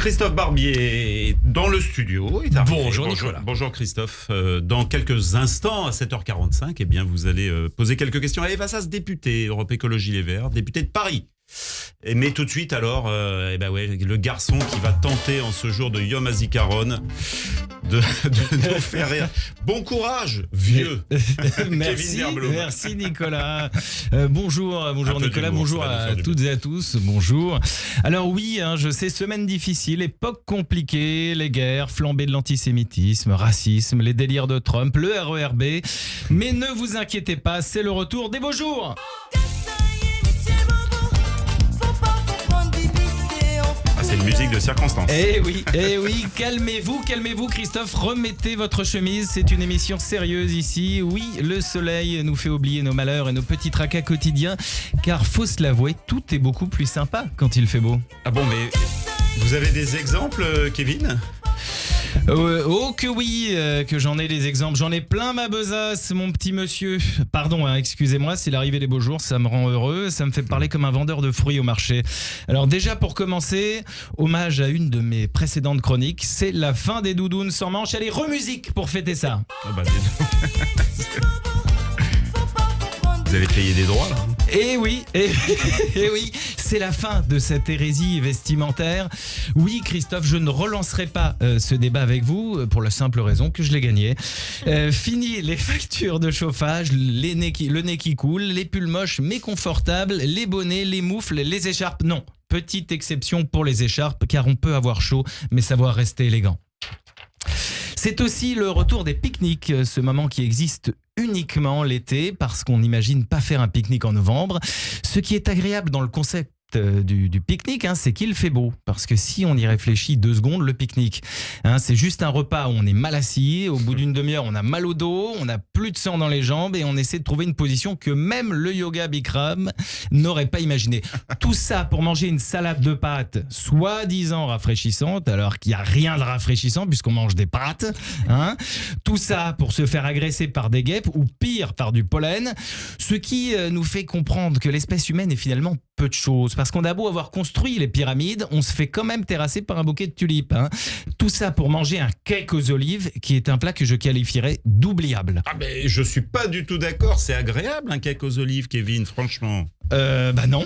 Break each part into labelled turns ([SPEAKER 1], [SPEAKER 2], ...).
[SPEAKER 1] Christophe Barbier dans le studio.
[SPEAKER 2] Bonjour Nicolas.
[SPEAKER 1] Bonjour Christophe. Dans quelques instants, à 7h45, eh bien, vous allez poser quelques questions à Eva Sas, députée Europe Écologie Les Verts, députée de Paris. Mais tout de suite alors, le garçon qui va tenter en ce jour de Yom HaZikaron de nous faire rire. Bon courage, vieux.
[SPEAKER 2] Merci Nicolas. Bonjour Nicolas, bonjour à toutes et à tous, bonjour. Alors oui, je sais, semaine difficile, époque compliquée, les guerres, flambée de l'antisémitisme, racisme, les délires de Trump, le RERB. Mais ne vous inquiétez pas, c'est le retour des beaux jours.
[SPEAKER 1] C'est une musique de circonstance.
[SPEAKER 2] Eh oui, calmez-vous Christophe, remettez votre chemise, c'est une émission sérieuse ici. Oui, le soleil nous fait oublier nos malheurs et nos petits tracas quotidiens, car faut se l'avouer, tout est beaucoup plus sympa quand il fait beau.
[SPEAKER 1] Ah bon, mais vous avez des exemples, Kevin ?
[SPEAKER 2] Oh que oui, que j'en ai des exemples. J'en ai plein ma besace, mon petit monsieur. Pardon, excusez-moi, c'est l'arrivée des beaux jours, ça me rend heureux, ça me fait parler comme un vendeur de fruits au marché. Alors déjà pour commencer, hommage à une de mes précédentes chroniques, c'est la fin des doudounes sans manches. Allez, remusique pour fêter ça.
[SPEAKER 1] Oh bah, vous avez payé des droits là.
[SPEAKER 2] Eh oui, c'est la fin de cette hérésie vestimentaire. Oui, Christophe, je ne relancerai pas ce débat avec vous pour la simple raison que je l'ai gagné. Fini les factures de chauffage, le nez qui coule, les pulls moches mais confortables, les bonnets, les moufles, les écharpes. Non, petite exception pour les écharpes car on peut avoir chaud mais savoir rester élégant. C'est aussi le retour des pique-niques, ce moment qui existe uniquement l'été parce qu'on n'imagine pas faire un pique-nique en novembre. Ce qui est agréable dans le concept du pique-nique, c'est qu'il fait beau. Parce que si on y réfléchit 2 secondes, le pique-nique, c'est juste un repas où on est mal assis, au bout d'une demi-heure on a mal au dos, on n'a plus de sang dans les jambes et on essaie de trouver une position que même le yoga Bikram n'aurait pas imaginé. Tout ça pour manger une salade de pâtes soi-disant rafraîchissante, alors qu'il n'y a rien de rafraîchissant puisqu'on mange des pâtes. Tout ça pour se faire agresser par des guêpes ou pire par du pollen, ce qui nous fait comprendre que l'espèce humaine est finalement peu de choses. Parce qu'on a beau avoir construit les pyramides, on se fait quand même terrasser par un bouquet de tulipes. Tout ça pour manger un cake aux olives, qui est un plat que je qualifierais d'oubliable.
[SPEAKER 1] Ah mais je suis pas du tout d'accord, c'est agréable un cake aux olives, Kevin, franchement.
[SPEAKER 2] Non.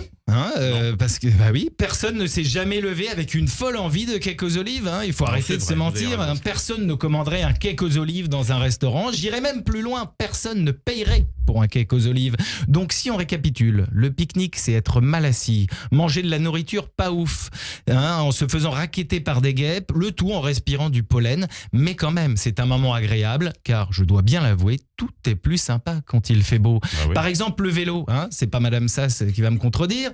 [SPEAKER 2] Parce que oui, personne ne s'est jamais levé avec une folle envie de cake aux olives. Il faut arrêter de se mentir. Personne ne commanderait un cake aux olives dans un restaurant. J'irais même plus loin. Personne ne payerait pour un cake aux olives. Donc si on récapitule, le pique-nique c'est être mal assis, manger de la nourriture pas ouf, en se faisant racketter par des guêpes, le tout en respirant du pollen. Mais quand même, c'est un moment agréable car je dois bien l'avouer, tout est plus sympa quand il fait beau.
[SPEAKER 1] Ah oui.
[SPEAKER 2] Par exemple, le vélo, c'est pas Madame Sass qui va me contredire.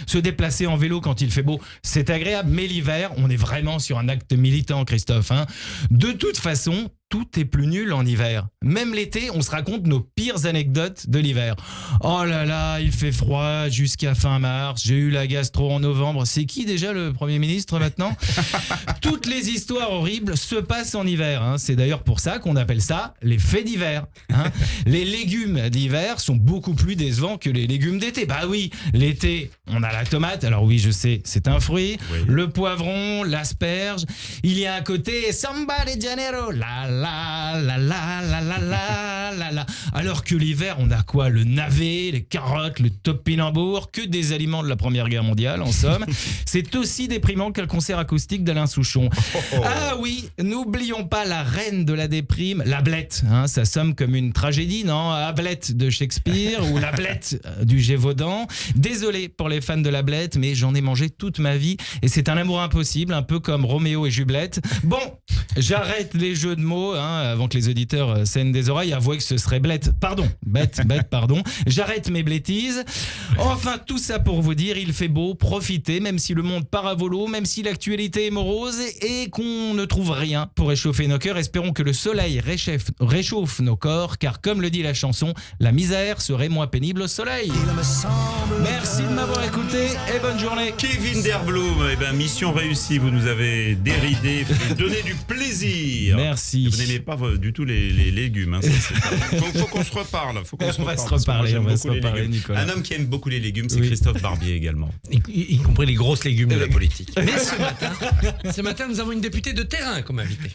[SPEAKER 2] Se déplacer en vélo quand il fait beau, c'est agréable, mais l'hiver, on est vraiment sur un acte militant, Christophe. De toute façon, tout est plus nul en hiver. Même l'été, on se raconte nos pires anecdotes de l'hiver. Oh là là, il fait froid jusqu'à fin mars, j'ai eu la gastro en novembre. C'est qui déjà le Premier ministre maintenant ? Toutes les histoires horribles se passent en hiver. C'est d'ailleurs pour ça qu'on appelle ça les faits d'hiver. Les légumes d'hiver sont beaucoup plus décevants que les légumes d'été. Bah oui, l'été, on a la tomate. Alors oui, je sais, c'est un fruit. Oui. Le poivron, l'asperge. Il y a un côté samba de Janeiro. La. Alors que l'hiver, on a quoi ? Le navet, les carottes, le topinambour, que des aliments de la Première Guerre mondiale, en somme. C'est aussi déprimant qu'un concert acoustique d'Alain Souchon. Ah oui, n'oublions pas la reine de la déprime, la Blette. Ça somme comme une tragédie, non ? Ablette de Shakespeare ou la Blette du Gévaudan. Désolé pour les fans de la Blette, mais j'en ai mangé toute ma vie et c'est un amour impossible, un peu comme Roméo et Juliette. Bon, j'arrête les jeux de mots avant que les auditeurs saignent des oreilles. Avouez que ce serait bête, pardon. J'arrête mes bêtises. Enfin, tout ça pour vous dire, il fait beau, profitez, même si le monde part à volo, même si l'actualité est morose et qu'on ne trouve rien pour réchauffer nos cœurs. Espérons que le soleil réchauffe nos corps, car comme le dit la chanson, la misère serait moins pénible au soleil. Merci de m'avoir écouté et bonne journée.
[SPEAKER 1] Kevin Derblum, mission réussie, vous nous avez déridé, donné du plaisir.
[SPEAKER 2] Merci.
[SPEAKER 1] n'aimez pas du tout les légumes. Hein, faut qu'on se reparle.
[SPEAKER 2] On va se reparler, Nicolas.
[SPEAKER 1] Un homme qui aime beaucoup les légumes, c'est Christophe Barbier également.
[SPEAKER 3] Y compris les grosses légumes de la politique. Mais ce matin, nous avons une députée de terrain comme invitée.